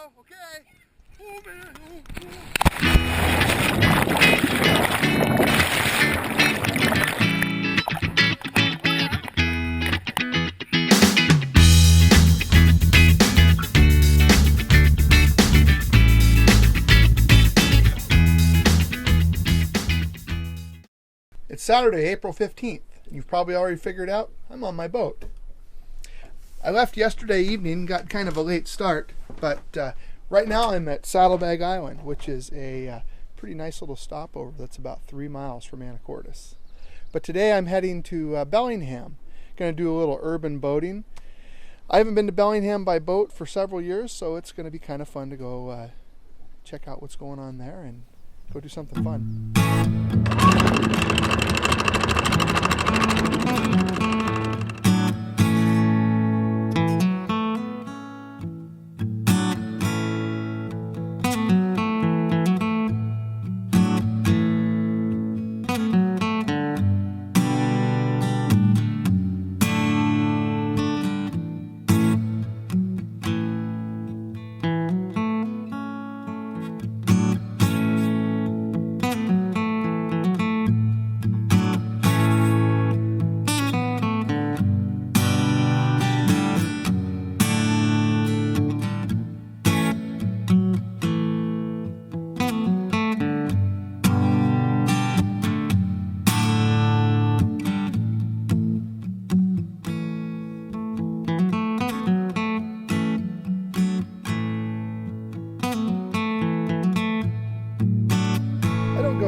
go. Okay. Oh, man. It's Saturday, April 15th. You've probably already figured out I'm on my boat. I left yesterday evening, got kind of a late start, but right now I'm at Saddlebag Island, which is a pretty nice little stopover that's about 3 miles from Anchorage. But today I'm heading to Bellingham. Going to do a little urban boating. I haven't been to Bellingham by boat for several years, so it's going to be kind of fun to go check out what's going on there and go do something fun.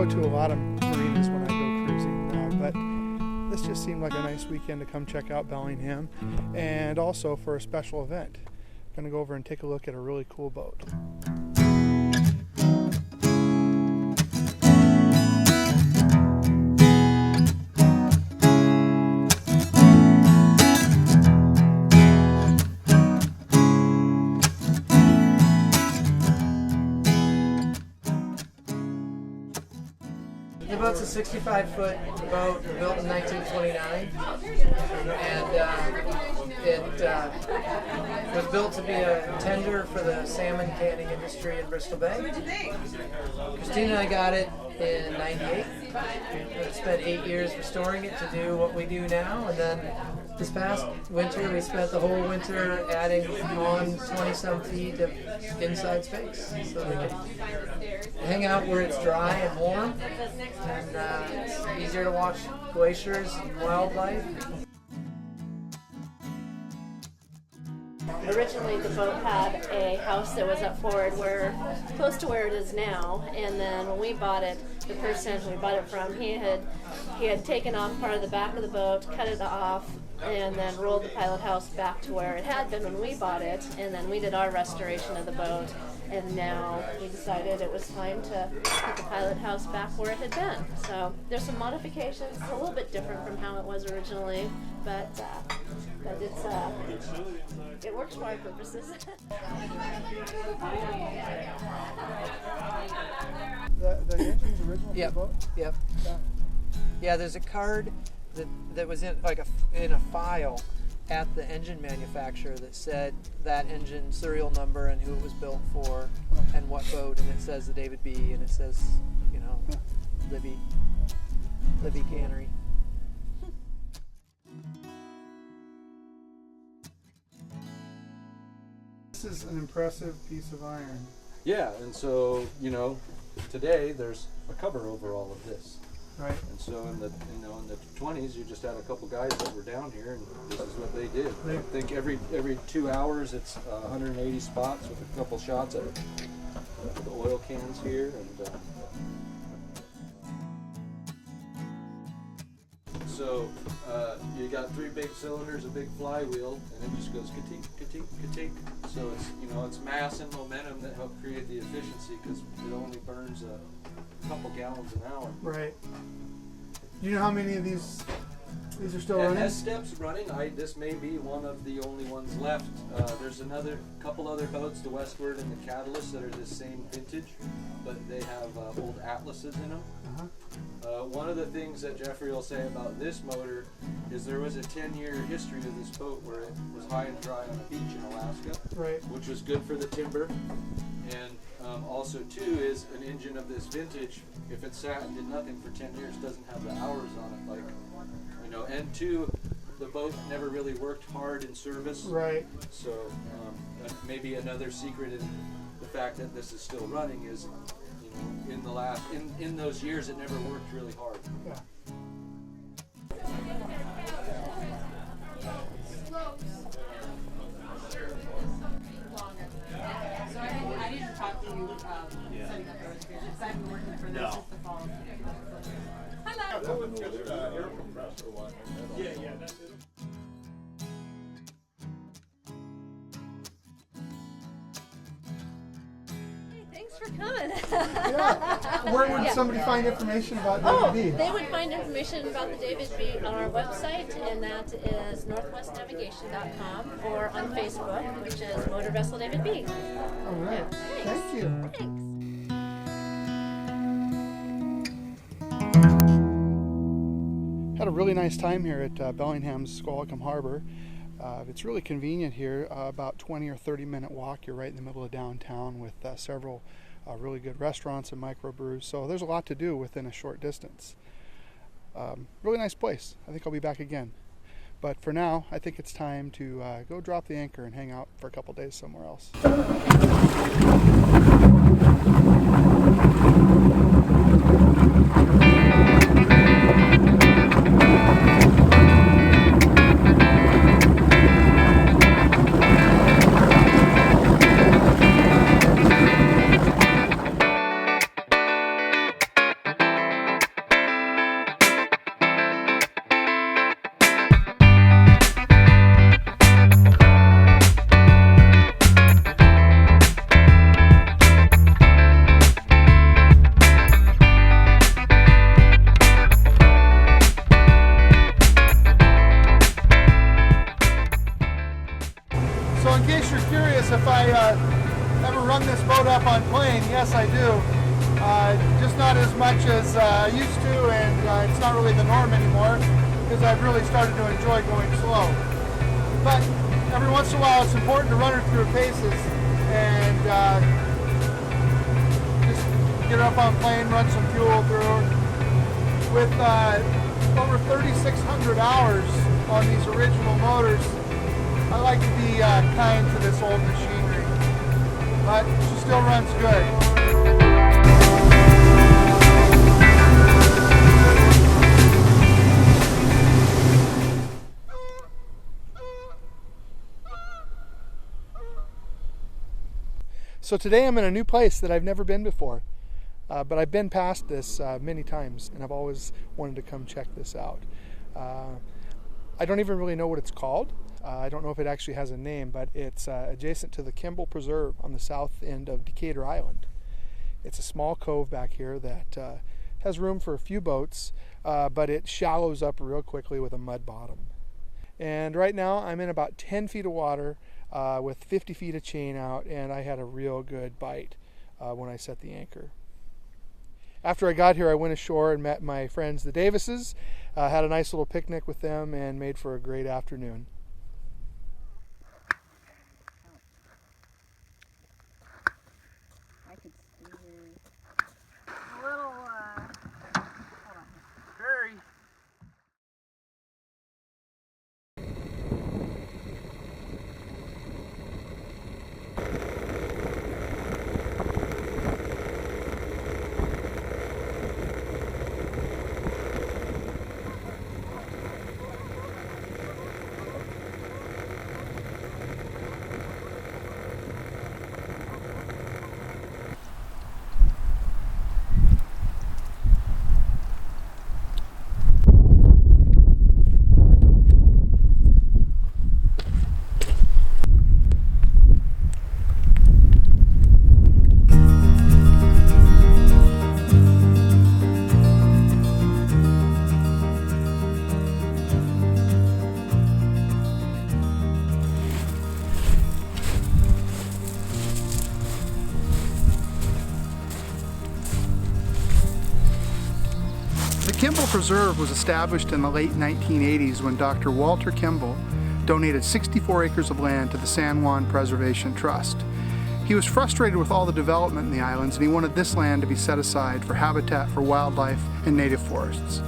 To a lot of marinas when I go cruising, but this just seemed like a nice weekend to come check out Bellingham, and also for a special event. I'm going to go over and take a look at a really cool boat. The boat's a 65-foot boat built in 1929, and it was built to be a tender for the salmon canning industry in Bristol Bay. Christina and I got it in '98. We spent 8 years restoring it to do what we do now, and then this past winter we spent the whole winter adding on 20-some feet of inside space so we can hang out where it's dry and warm, and it's easier to watch glaciers and wildlife. Originally, the boat had a house that was up forward, close to where it is now. And then when we bought it, the person we bought it from, he had taken off part of the back of the boat, cut it off, and then rolled the pilot house back to where it had been when we bought it. And then we did our restoration of the boat. And now we decided it was time to put the pilot house back where it had been. So there's some modifications, a little bit different from how it was originally, but it works for our purposes. The engine's original for the boat? Yep. Yeah, there's a card that was in a file at the engine manufacturer that said that engine serial number and who it was built for and what boat, and it says the David B. and it says, Libby Cannery. This is an impressive piece of iron. Yeah, and so, today there's a cover over all of this. Right. And so in the 20s, you just had a couple guys that were down here, and this is what they did. I think every 2 hours it's 180 spots with a couple shots of the oil cans here, and so you got 3 big cylinders, a big flywheel, and it just goes ka-tink, ka-tink, ka-tink. So it's mass and momentum that help create the efficiency, because it only burns a couple gallons an hour. Right. Do you know how many of these These are still And running? has steps running. This may be one of the only ones left. There's another couple other boats to westward in the Catalyst that are the same vintage, but they have old Atlases in them. One of the things that Jeffrey will say about this motor is there was a 10-year history of this boat where it was high and dry on a beach in Alaska, Right. which was good for the timber. And also, too, is an engine of this vintage, if it sat and did nothing for 10 years, doesn't have the hours on it, like, you know. And two, the boat never really worked hard in service. Right. So maybe another secret in the fact that this is still running is, you know, in those years it never worked really hard. Yeah. So I didn't talk to you setting up the reservation because I've been working for them since the fall of 2014. Hello. Yeah. Hey, thanks for coming. Yeah. Where would somebody find information about David B? They would find information about the David B on our website, and that is northwestnavigation.com, or on Facebook, which is Motor Vessel David B. All right. Thank you. Thanks. Had a really nice time here at Bellingham's Squalicum Harbor. It's really convenient here, about 20 or 30 minute walk. You're right in the middle of downtown with several really good restaurants and microbrews. So there's a lot to do within a short distance. Really nice place. I think I'll be back again. But for now, I think it's time to go drop the anchor and hang out for a couple days somewhere else. So in case you're curious if I ever run this boat up on plane, yes I do. Just not as much as I used to, and it's not really the norm anymore because I've really started to enjoy going slow. But every once in a while it's important to run her through her paces and just get her up on plane, run some fuel through her. With over 3,600 hours on these original motors, I like to be kind to this old machinery, but she still runs good. So today I'm in a new place that I've never been before, but I've been past this many times, and I've always wanted to come check this out. I don't even really know what it's called. I don't know if it actually has a name, but it's adjacent to the Kimble Preserve on the south end of Decatur Island. It's a small cove back here that has room for a few boats, but it shallows up real quickly with a mud bottom. And right now I'm in about 10 feet of water with 50 feet of chain out, and I had a real good bite when I set the anchor. After I got here, I went ashore and met my friends, the Davises, had a nice little picnic with them, and made for a great afternoon. I could see a little, hold on. Very. Preserve was established in the late 1980s when Dr. Walter Kimble donated 64 acres of land to the San Juan Preservation Trust. He was frustrated with all the development in the islands, and he wanted this land to be set aside for habitat for wildlife and native forests.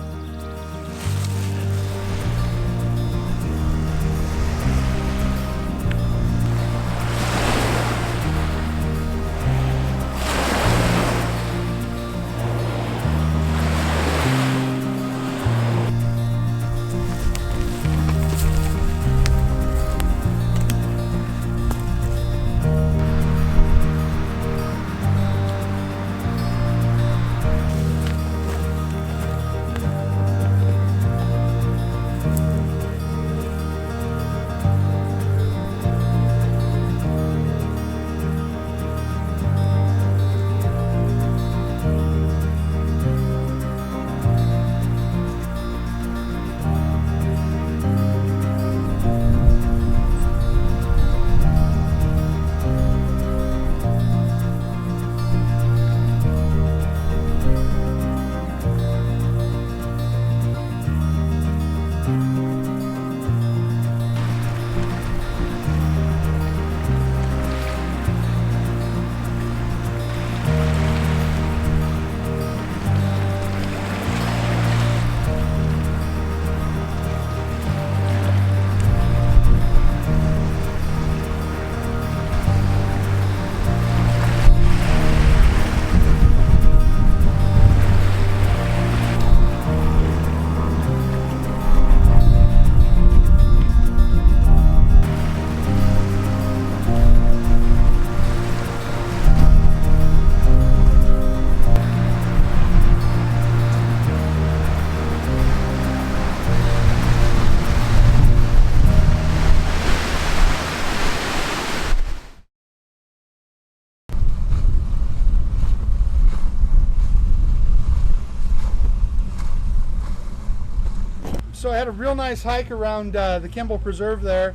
So I had a real nice hike around the Kimble Preserve there.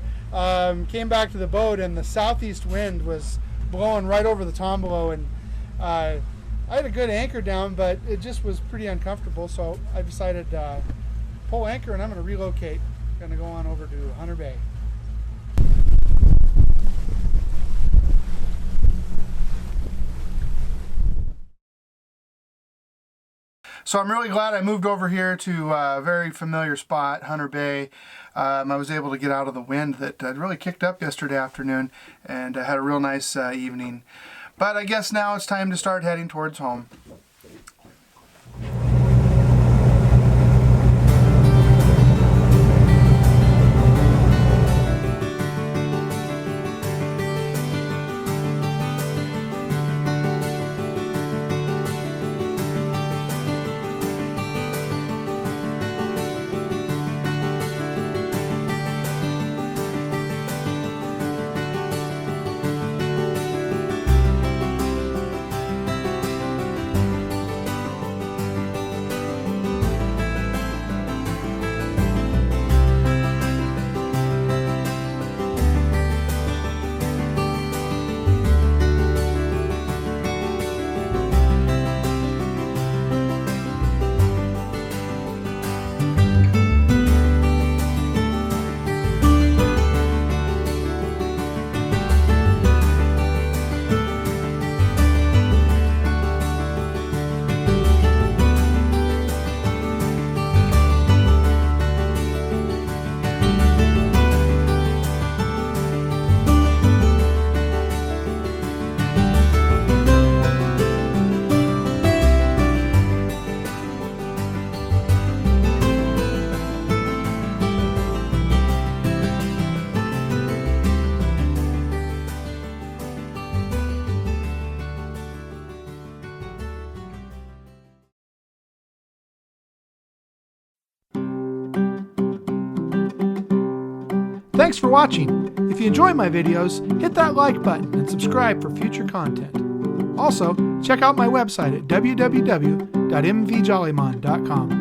Came back to the boat, and the southeast wind was blowing right over the Tombolo, and I had a good anchor down, but it just was pretty uncomfortable, so I decided to pull anchor, and I'm going to relocate. I'm going to go on over to Hunter Bay. So I'm really glad I moved over here to a very familiar spot, Hunter Bay. I was able to get out of the wind that really kicked up yesterday afternoon, and I had a real nice evening. But I guess now it's time to start heading towards home. Thanks for watching. If you enjoy my videos, hit that like button and subscribe for future content. Also, check out my website at www.mvjollymon.com.